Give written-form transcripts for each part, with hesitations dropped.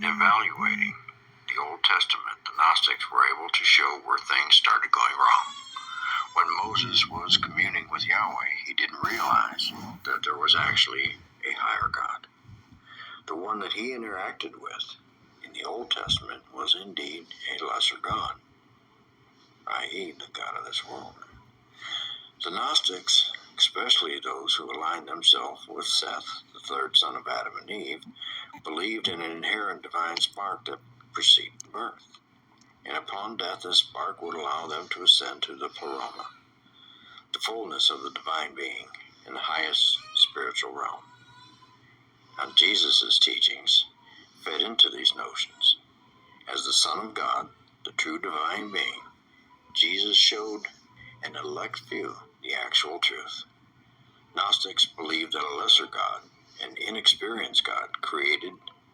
Evaluating the Old Testament, the Gnostics were able to show where things started going wrong. When Moses was communing with Yahweh, he didn't realize that there was actually a higher God. The one that he interacted with in the Old Testament was indeed a lesser God, i.e., the God of this world. The Gnostics, especially those who aligned themselves with Seth, the third son of Adam and Eve, believed in an inherent divine spark that preceded birth, and upon death this spark would allow them to ascend to the pleroma, the fullness of the divine being in the highest spiritual realm. Now Jesus' teachings fed into these notions. As the Son of God, the true divine being, Jesus showed an elect few the actual truth. Gnostics believed that a lesser God, an inexperienced God, created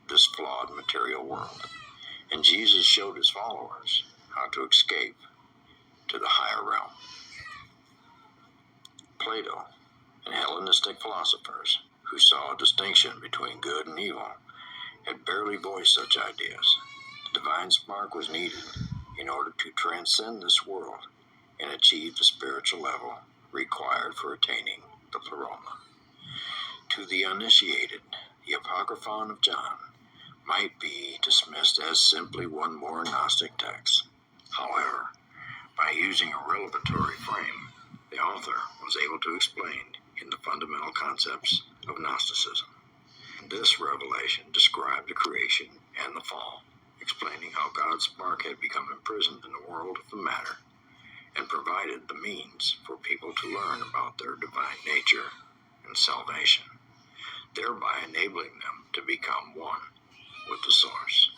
this flawed material world, and Jesus showed his followers how to escape to the higher realm. Plato and Hellenistic philosophers who saw a distinction between good and evil had barely voiced such ideas. The divine spark was needed in order to transcend this world and achieve the spiritual level required for attaining the pleroma. To the uninitiated, the Apocryphon of John might be dismissed as simply one more Gnostic text. However, by using a revelatory frame, the author was able to explain in the fundamental concepts of Gnosticism. This revelation described the creation and the fall, explaining how God's spark had become imprisoned in the world of the matter, and provided the means for people to learn about their divine nature and salvation, thereby enabling them to become one with the source.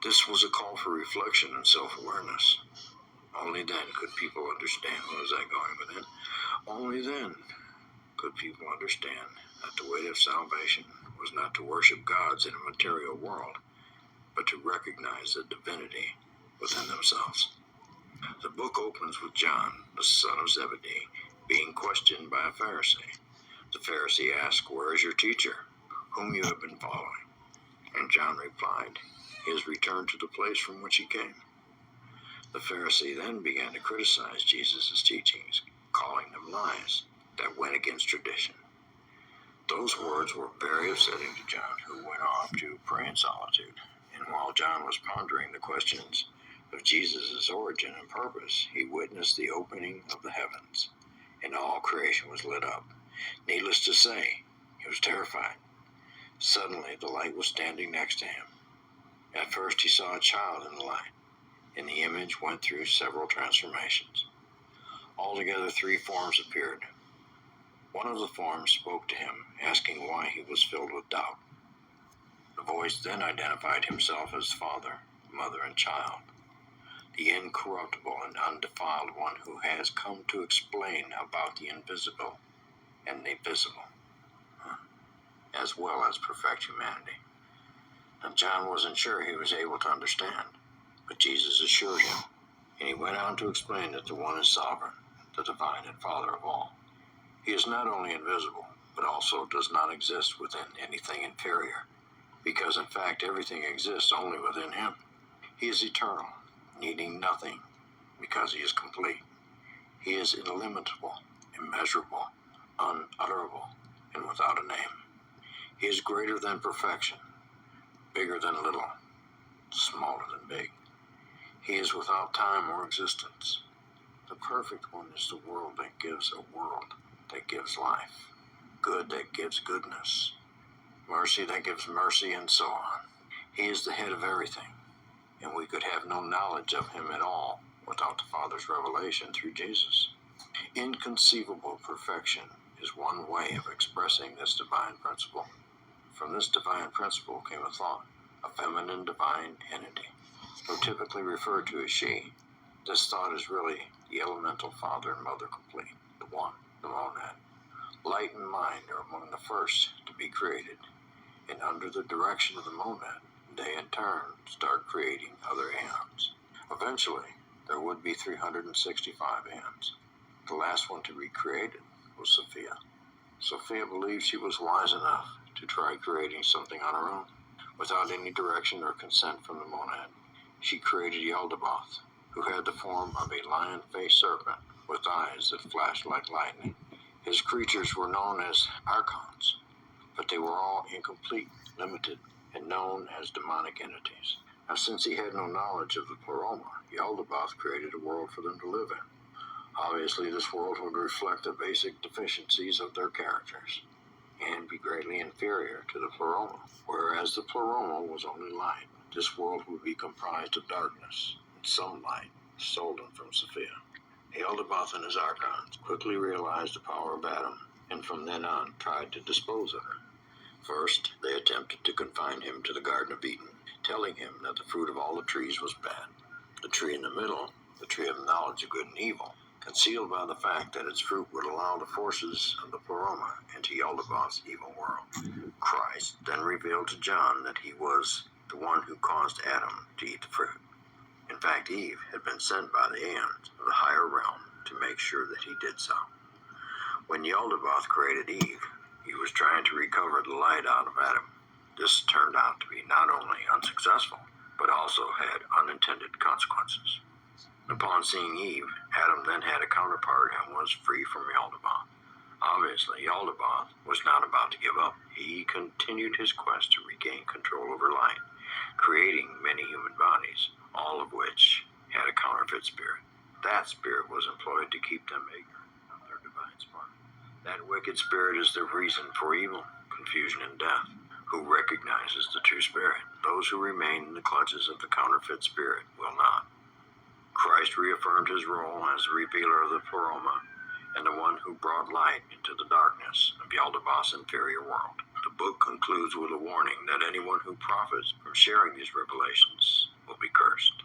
This was a call for reflection and self-awareness. Only then could people understand. Where was I going with it? Only then could people understand that the way of salvation was not to worship gods in a material world, but to recognize the divinity within themselves. The book opens with John, the son of Zebedee, being questioned by a Pharisee. The Pharisee asked, "Where is your teacher, whom you have been following?" And John replied, "He has returned to the place from which he came." The Pharisee then began to criticize Jesus' teachings, calling them lies that went against tradition. Those words were very upsetting to John, who went off to pray in solitude. And while John was pondering the questions of Jesus' origin and purpose, he witnessed the opening of the heavens, and all creation was lit up. Needless to say, he was terrified. Suddenly, the light was standing next to him. At first, he saw a child in the light, and the image went through several transformations. Altogether, 3 forms appeared. One of the forms spoke to him, asking why he was filled with doubt. The voice then identified himself as father, mother, and child, the incorruptible and undefiled one who has come to explain about the invisible and the visible, as well as perfect humanity. Now, John wasn't sure he was able to understand, but Jesus assured him, and he went on to explain that the one is sovereign, the divine and Father of all. He is not only invisible, but also does not exist within anything inferior, because in fact everything exists only within him. He is eternal, needing nothing, because he is complete. He is illimitable, immeasurable, unutterable, and without a name. He is greater than perfection, bigger than little, smaller than big. He is without time or existence. The perfect one is the world that gives a world that gives life, good that gives goodness, mercy that gives mercy, and so on. He is the head of everything, and we could have no knowledge of him at all without the Father's revelation through Jesus. Inconceivable perfection is one way of expressing this divine principle. From this divine principle came a thought, a feminine divine entity, though typically referred to as she. This thought is really the elemental father and mother complete, the one, the monad. Light and mind are among the first to be created, and under the direction of the monad, they in turn start creating other aeons. Eventually, there would be 365 aeons. The last one to be created was Sophia. Sophia believed she was wise enough to try creating something on her own. Without any direction or consent from the monad, she created Yaldabaoth, who had the form of a lion-faced serpent with eyes that flashed like lightning. His creatures were known as archons, but they were all incomplete, limited, and known as demonic entities. Now, since he had no knowledge of the Pleroma, Yaldabaoth created a world for them to live in. Obviously, this world would reflect the basic deficiencies of their characters and be greatly inferior to the Pleroma. Whereas the Pleroma was only light, this world would be comprised of darkness and some light stolen from Sophia. Yaldabaoth and his archons quickly realized the power of Adam, and from then on tried to dispose of him. First, they attempted to confine him to the Garden of Eden, telling him that the fruit of all the trees was bad. The tree in the middle, the tree of knowledge of good and evil, concealed by the fact that its fruit would allow the forces of the Pleroma into Yaldabaoth's evil world. Christ then revealed to John that he was the one who caused Adam to eat the fruit. In fact, Eve had been sent by the Aeons of the higher realm to make sure that he did so. When Yaldabaoth created Eve, he was trying to recover the light out of Adam. This turned out to be not only unsuccessful, but also had unintended consequences. Upon seeing Eve, Adam then had a counterpart and was free from Yaldabaoth. Obviously, Yaldabaoth was not about to give up. He continued his quest to regain control over light, creating many human bodies, all of which had a counterfeit spirit. That spirit was employed to keep them ignorant of their divine spark. That wicked spirit is the reason for evil, confusion, and death. Who recognizes the true spirit? Those who remain in the clutches of the counterfeit spirit will not. Christ reaffirmed his role as the revealer of the Pleroma and the one who brought light into the darkness of Yaldabaoth's inferior world. The book concludes with a warning that anyone who profits from sharing these revelations will be cursed.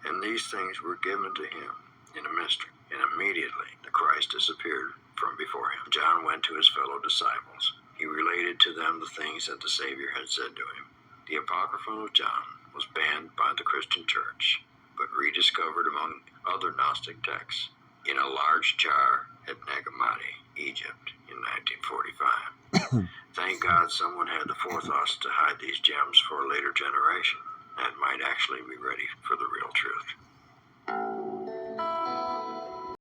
And these things were given to him in a mystery, and immediately the Christ disappeared from before him. John went to his fellow disciples. He related to them the things that the Savior had said to him. The Apocryphon of John was banned by the Christian Church, but rediscovered among other Gnostic texts in a large jar at Nagamati, Egypt, in 1945. Thank God someone had the forethought to hide these gems for a later generation that might actually be ready for the real truth.